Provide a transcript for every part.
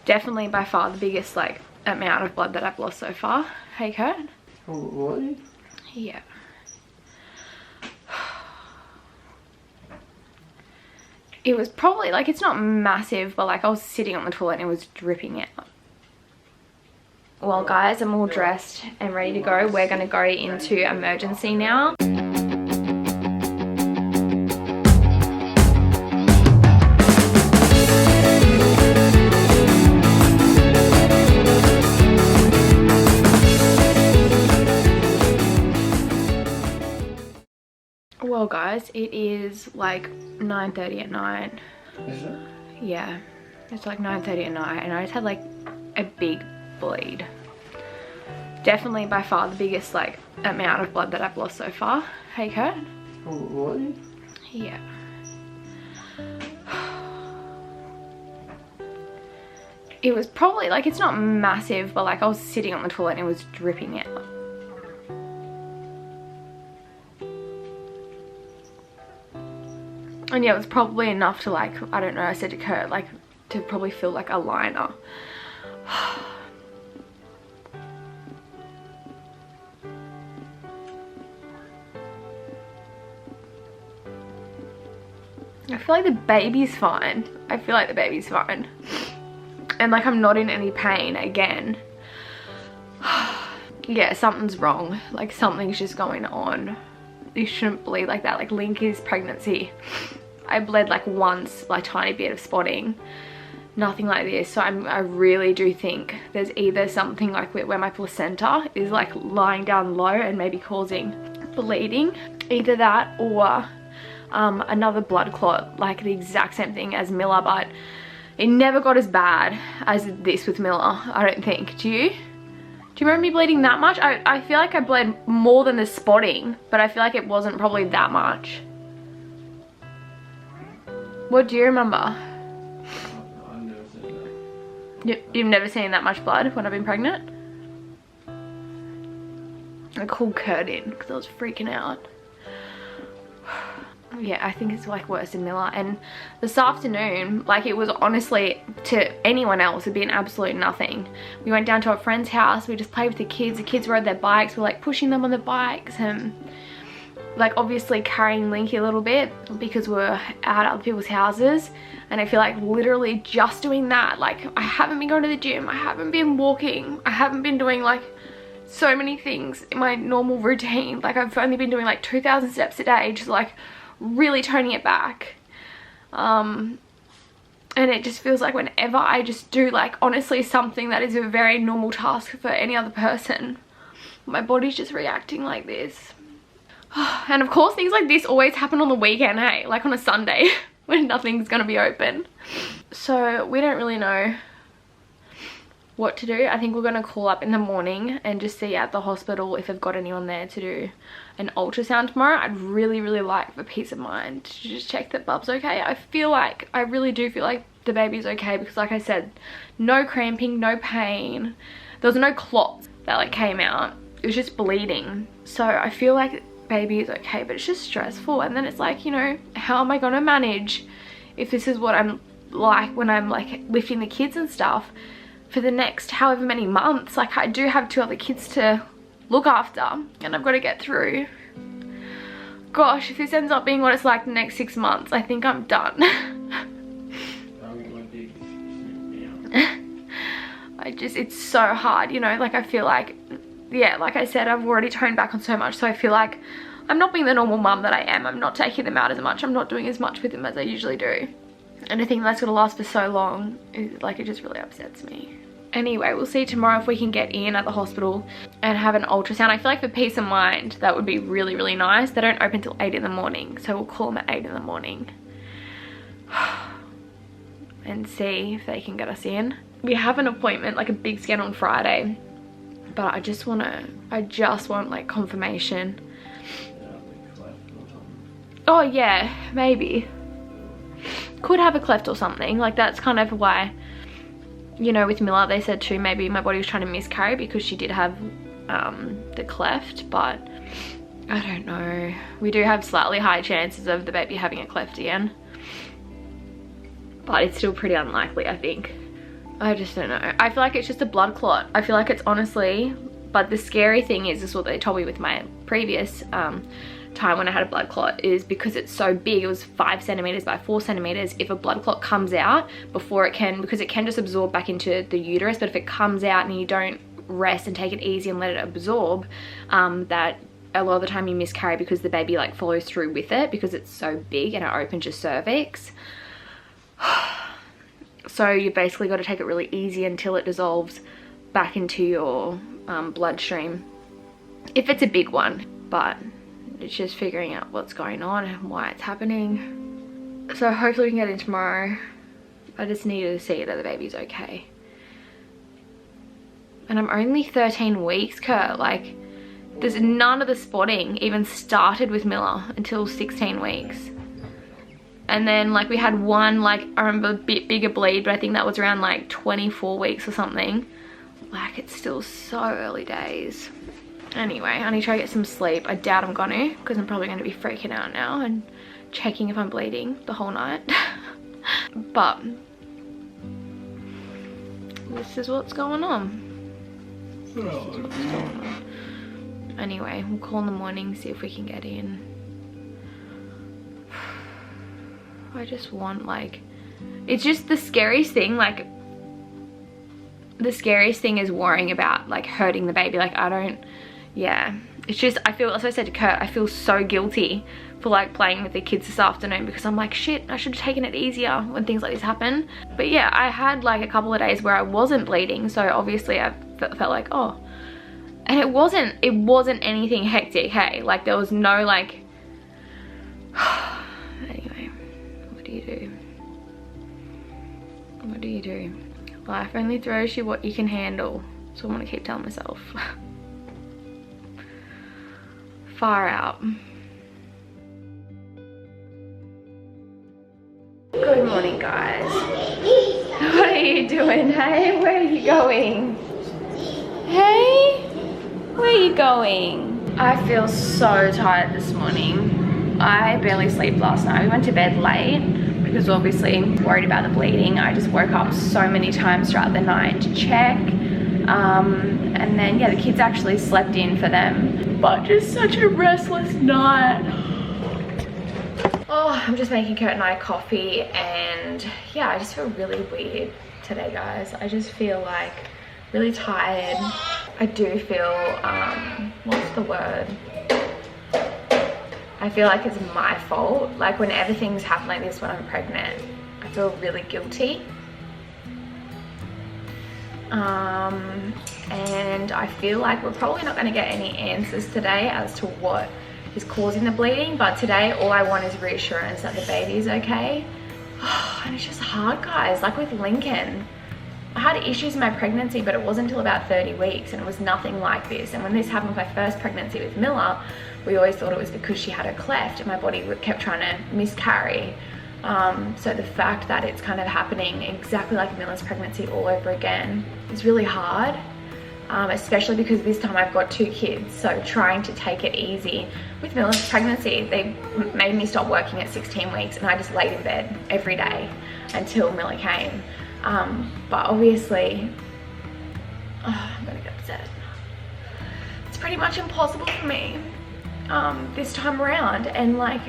Definitely by far the biggest like amount of blood that I've lost so far. Hey Kurt? What? Yeah. It was probably like, it's not massive, but like I was sitting on the toilet and it was dripping out. Well guys, I'm all dressed and ready to go. We're gonna go into emergency now. Well guys, it is like 9:30 at night. Is it? Yeah, it's like 9:30 at night and I just had like a big bleed. Definitely by far the biggest like amount of blood that I've lost so far. Hey Kurt? What? Yeah. It was probably like, it's not massive, but like I was sitting on the toilet and it was dripping out. And yeah, it was probably enough to like, I don't know, I said to Kurt, like to probably feel like a liner. I feel like the baby's fine. I feel like the baby's fine. And like I'm not in any pain again. Yeah, something's wrong. Like something's just going on. You shouldn't bleed like that. Like Linky's pregnancy, I bled like once, like tiny bit of spotting. Nothing like this. So I really do think there's either something like where my placenta is like lying down low and maybe causing bleeding. Either that or another blood clot, like the exact same thing as Mila, but it never got as bad as this with Mila, I don't think. Do you? Do you remember me bleeding that much? I feel like I bled more than the spotting, but I feel like it wasn't probably that much. What do you remember? I've never seen that. You've never seen that much blood when I've been pregnant? I called Kurt in because I was freaking out. Yeah, I think it's like worse than Mila. And this afternoon, like it was honestly, to anyone else, it'd be an absolute nothing. We went down to a friend's house, we just played with the kids rode their bikes, we're like pushing them on the bikes and like obviously carrying Linky a little bit because we're out at other people's houses. And I feel like literally just doing that, like I haven't been going to the gym, I haven't been walking, I haven't been doing like so many things in my normal routine. Like I've only been doing like 2,000 steps a day, just like really toning it back. And it just feels like whenever I just do like honestly something that is a very normal task for any other person, my body's just reacting like this. And of course things like this always happen on the weekend, hey, like on a Sunday when nothing's gonna be open. So we don't really know what to do. I think we're gonna call up in the morning and just see at the hospital if they've got anyone there to do an ultrasound tomorrow. I'd really like for peace of mind to just check that Bub's okay. I really do feel like the baby's okay because like I said, no cramping, no pain, there was no clots that like came out, it was just bleeding. So I feel like baby is okay, but it's just stressful. And then it's like, you know, how am I gonna manage if this is what I'm like when I'm like lifting the kids and stuff for the next however many months? Like I do have 2 other kids to look after and I've got to get through. Gosh, if this ends up being what it's like the next 6 months, I think I'm done. It's so hard, you know, like I feel like, yeah, like I said, I've already toned back on so much, so I feel like I'm not being the normal mum that I am. I'm not taking them out as much, I'm not doing as much with them as I usually do. And I think that's gonna last for so long, like it just really upsets me. Anyway, we'll see tomorrow if we can get in at the hospital and have an ultrasound. I feel like for peace of mind, that would be really nice. They don't open till 8 in the morning, so we'll call them at 8 in the morning and see if they can get us in. We have an appointment, like a big scan on Friday, but I just want like confirmation. Oh yeah, maybe. Could have a cleft or something, like that's kind of why, you know, with Mila they said too maybe my body was trying to miscarry because she did have the cleft, but I don't know. We do have slightly high chances of the baby having a cleft again, but it's still pretty unlikely, I think. I just don't know. I feel like it's just a blood clot. I feel like it's honestly, but the scary thing is, this is what they told me with my previous time when I had a blood clot, is because it's so big, it was 5 centimeters by 4 centimeters, if a blood clot comes out before it can, because it can just absorb back into the uterus, but if it comes out and you don't rest and take it easy and let it absorb, that a lot of the time you miscarry because the baby like follows through with it because it's so big and it opens your cervix. So you basically got to take it really easy until it dissolves back into your bloodstream, if it's a big one. But it's just figuring out what's going on and why it's happening. So hopefully we can get in tomorrow. I just needed to see that the baby's okay. And I'm only 13 weeks, Kurt. Like, there's none of the spotting even started with Mila until 16 weeks. And then like we had one, like I remember a bit bigger bleed, but I think that was around like 24 weeks or something. Like, it's still so early days. Anyway, I need to try to get some sleep. I doubt I'm gonna, because I'm probably going to be freaking out now and checking if I'm bleeding the whole night. But this is what's going on. Anyway, we'll call in the morning, see if we can get in. I just want, like, it's just the scariest thing, like, the scariest thing is worrying about, like, hurting the baby. Like, I don't, yeah, it's just, I feel, as I said to Kurt, I feel so guilty for, like, playing with the kids this afternoon, because I'm like, shit, I should have taken it easier when things like this happen. But yeah, I had, like, a couple of days where I wasn't bleeding, so obviously I felt like, oh, and it wasn't anything hectic, hey, like, there was no, like, anyway, what do you do? What do you do? Life only throws you what you can handle. So I want to keep telling myself. Far out. Good morning, guys. What are you doing, hey? Where are you going? Hey? Where are you going? I feel so tired this morning. I barely slept last night. We went to bed late because obviously worried about the bleeding. I just woke up so many times throughout the night to check. And then, yeah, the kids actually slept in for them. But just such a restless night. Oh, I'm just making Kurt and I coffee, and yeah, I just feel really weird today, guys. I just feel like really tired. I do feel, what's the word? I feel like it's my fault. Like, whenever things happen like this when I'm pregnant, I feel really guilty. And I feel like we're probably not going to get any answers today as to what is causing the bleeding, but today all I want is reassurance that the baby is okay. And it's just hard, guys. Like with Lincoln, I had issues in my pregnancy, but it wasn't until about 30 weeks, and it was nothing like this. And when this happened with my first pregnancy with Mila, we always thought it was because she had a cleft and my body kept trying to miscarry. So the fact that it's kind of happening exactly like Mila's pregnancy all over again is really hard, especially because this time I've got 2 kids. So trying to take it easy. With Mila's pregnancy, they made me stop working at 16 weeks, and I just laid in bed every day until Mila came. But obviously, I'm gonna get upset. It's pretty much impossible for me this time around, and like,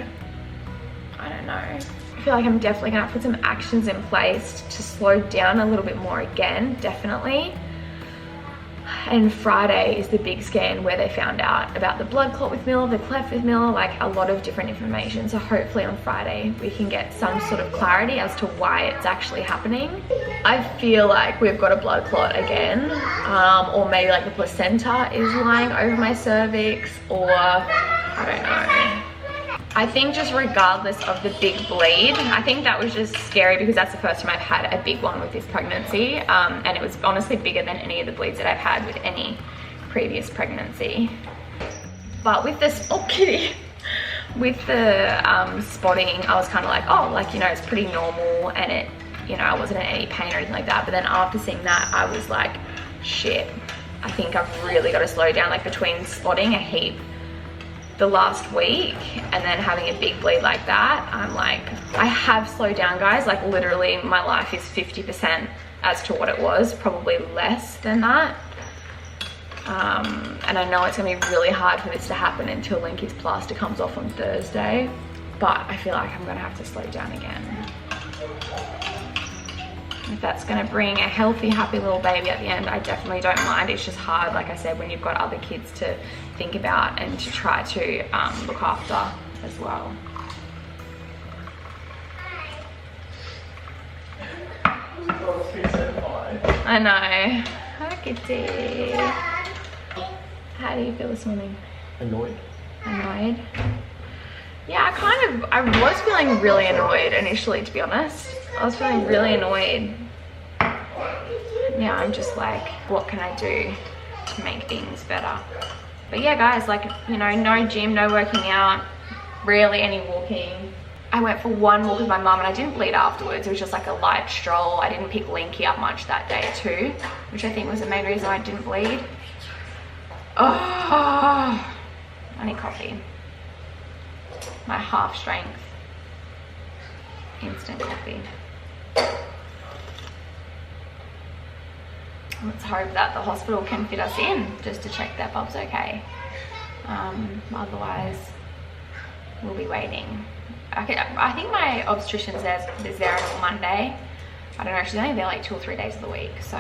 I don't know. I feel like I'm definitely gonna put some actions in place to slow down a little bit more again, definitely. And Friday is the big scan where they found out about the blood clot with Mila, the cleft with Mila, like a lot of different information. So hopefully on Friday we can get some sort of clarity as to why it's actually happening. I feel like we've got a blood clot again, or maybe like the placenta is lying over my cervix, or I don't know. I think just regardless of the big bleed, I think that was just scary because that's the first time I've had a big one with this pregnancy, and it was honestly bigger than any of the bleeds that I've had with any previous pregnancy. But with this, oh kitty, with the spotting, I was kind of like, oh, like, you know, it's pretty normal, and it, you know, I wasn't in any pain or anything like that. But then after seeing that, I was like, shit, I think I've really got to slow down. Like, between spotting a heap the last week and then having a big bleed like that, I'm like, I have slowed down, guys. Like, literally my life is 50% as to what it was, probably less than that. And I know it's gonna be really hard for this to happen until Linky's plaster comes off on Thursday, but I feel like I'm gonna have to slow down again. If that's gonna bring a healthy, happy little baby at the end, I definitely don't mind. It's just hard, like I said, when you've got other kids to think about and to try to look after as well. I know. Hi, Kitty. How do you feel this morning? Annoyed. Annoyed? Yeah, I was feeling really annoyed initially, to be honest. I was feeling really annoyed. Yeah, I'm just like, what can I do to make things better? But yeah, guys, like, you know, no gym, no working out, rarely any walking. I went for one walk with my mum and I didn't bleed afterwards. It was just like a light stroll. I didn't pick Linky up much that day too, which I think was the main reason I didn't bleed. Oh, I need coffee. My half strength instant coffee. Let's hope that the hospital can fit us in just to check that Bob's okay. Otherwise, we'll be waiting. Okay, I think my obstetrician says is there until Monday. I don't know, she's only there like 2 or 3 days of the week, so.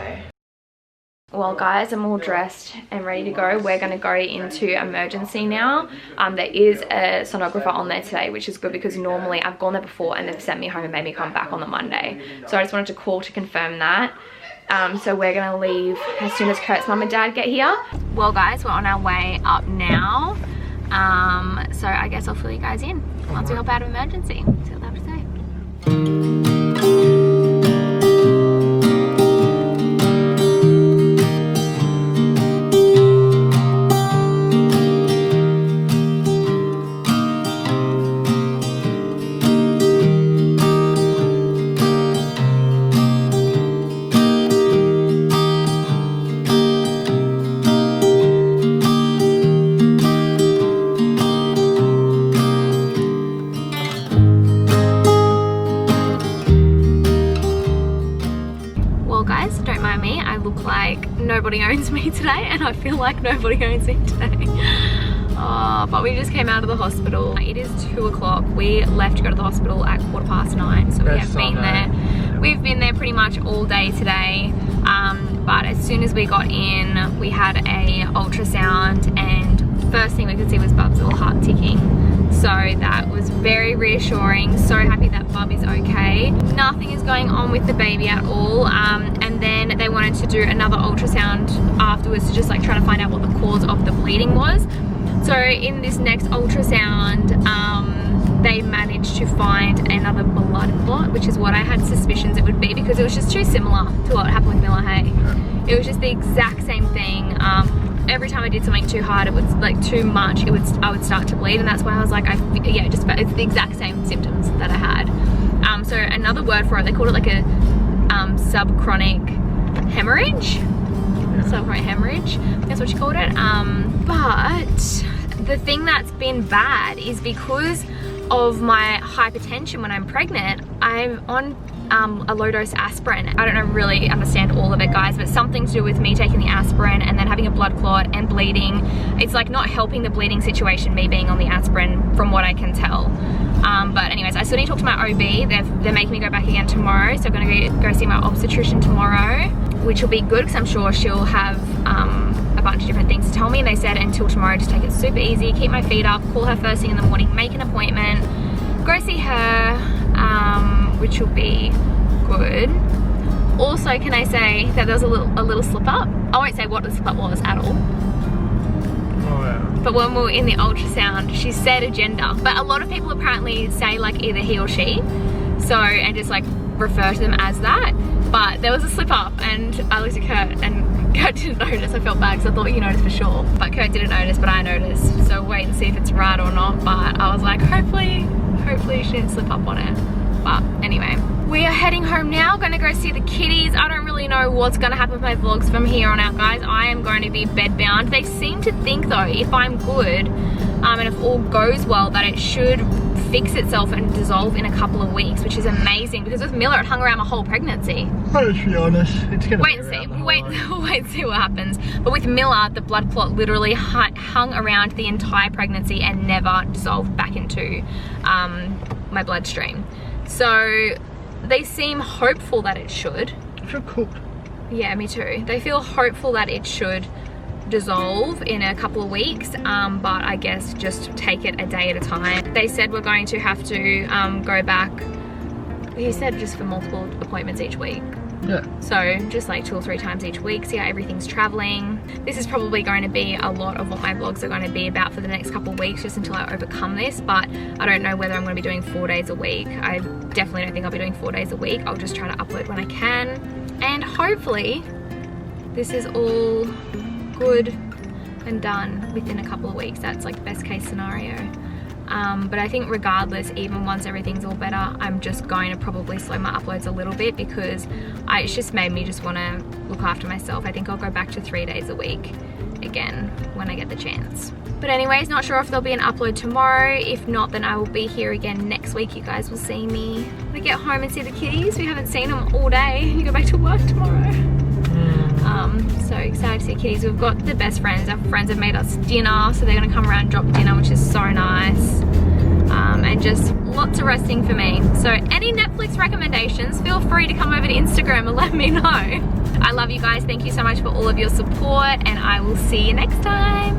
Well guys, I'm all dressed and ready to go. We're gonna go into emergency now. There is a sonographer on there today, which is good because normally I've gone there before and they've sent me home and made me come back on the Monday. So I just wanted to call to confirm that. So we're gonna leave as soon as Kurt's mum and dad get here. Well guys, we're on our way up now. So I guess I'll fill you guys in once we hop out of emergency. See what they have to say. Nobody owns me today, and I feel like nobody owns me today. Oh, but we just came out of the hospital. It is 2 o'clock. We left to go to the hospital at 9:15, so we have been there. We've been there pretty much all day today. But as soon as we got in, we had a ultrasound, and first thing we could see was Bub's little heart ticking. So that was very reassuring. So happy that Bub is okay. Nothing is going on with the baby at all. And then they wanted to do another ultrasound afterwards to just like try to find out what the cause of the bleeding was. So in this next ultrasound, they managed to find another blood clot, which is what I had suspicions it would be because it was just too similar to what happened with Mila, hey. It was just the exact same thing. Every time I did something too hard, it was like too much, I would start to bleed, and that's why I was like, yeah, just it's the exact same symptoms that I had. So another word for it, they called it like a subchronic hemorrhage. Subchronic hemorrhage, that's what you called it. But the thing that's been bad is because of my hypertension when I'm pregnant, I'm on a low dose aspirin. I don't really understand all of it, guys, but something to do with me taking the aspirin and then having a blood clot and bleeding. It's like not helping the bleeding situation, me being on the aspirin, from what I can tell. But anyways, I still need to talk to my OB. They're making me go back again tomorrow, so I'm gonna go see my obstetrician tomorrow, which will be good because I'm sure she'll have a bunch of different things to tell me. And they said until tomorrow, just take it super easy, keep my feet up, call her first thing in the morning, make an appointment, go see her, which will be good. Also, can I say that there was a little slip up? I won't say what the slip up was at all. Oh, yeah. But when we were in the ultrasound, she said a gender. But a lot of people apparently say like either he or she. So, and just like refer to them as that. But there was a slip up and I looked at Kurt and Kurt didn't notice. I felt bad because I thought you noticed for sure. But Kurt didn't notice, but I noticed. So wait and see if it's right or not. But I was like, hopefully she didn't slip up on it. But anyway, we are heading home now. Gonna go see the kitties. I don't really know what's gonna happen with my vlogs from here on out, guys. I am going to be bedbound. They seem to think though, if I'm good and if all goes well, that it should fix itself and dissolve in a couple of weeks, which is amazing, because with Mila it hung around my whole pregnancy. Let's be honest, it's gonna wait and see. Wait and see what happens. But with Mila, the blood clot literally hung around the entire pregnancy and never dissolved back into my bloodstream. So they seem hopeful that it should. I feel cooked. Yeah, me too. They feel hopeful that it should dissolve in a couple of weeks, but I guess just take it a day at a time. They said we're going to have to go back, he said, just for multiple appointments each week. Yeah. So just like 2 or 3 times each week, see how everything's traveling. This is probably going to be a lot of what my vlogs are going to be about for the next couple of weeks, just until I overcome this. But I don't know whether I'm going to be doing 4 days a week. I definitely don't think I'll be doing 4 days a week. I'll just try to upload when I can. And hopefully this is all good and done within a couple of weeks. That's like best case scenario. But I think regardless, even once everything's all better, I'm just going to probably slow my uploads a little bit, because it's just made me just want to look after myself. I think I'll go back to 3 days a week again when I get the chance. But anyways, not sure if there'll be an upload tomorrow. If not, then I will be here again next week. You guys will see me. We get home and see the kitties. We haven't seen them all day. You go back to work tomorrow. So excited to see kitties. We've got the best friends. Our friends have made us dinner, so they're gonna come around and drop dinner, which is so nice. And just lots of resting for me. So any Netflix recommendations, feel free to come over to Instagram and let me know. I love you guys. Thank you so much for all of your support, and I will see you next time.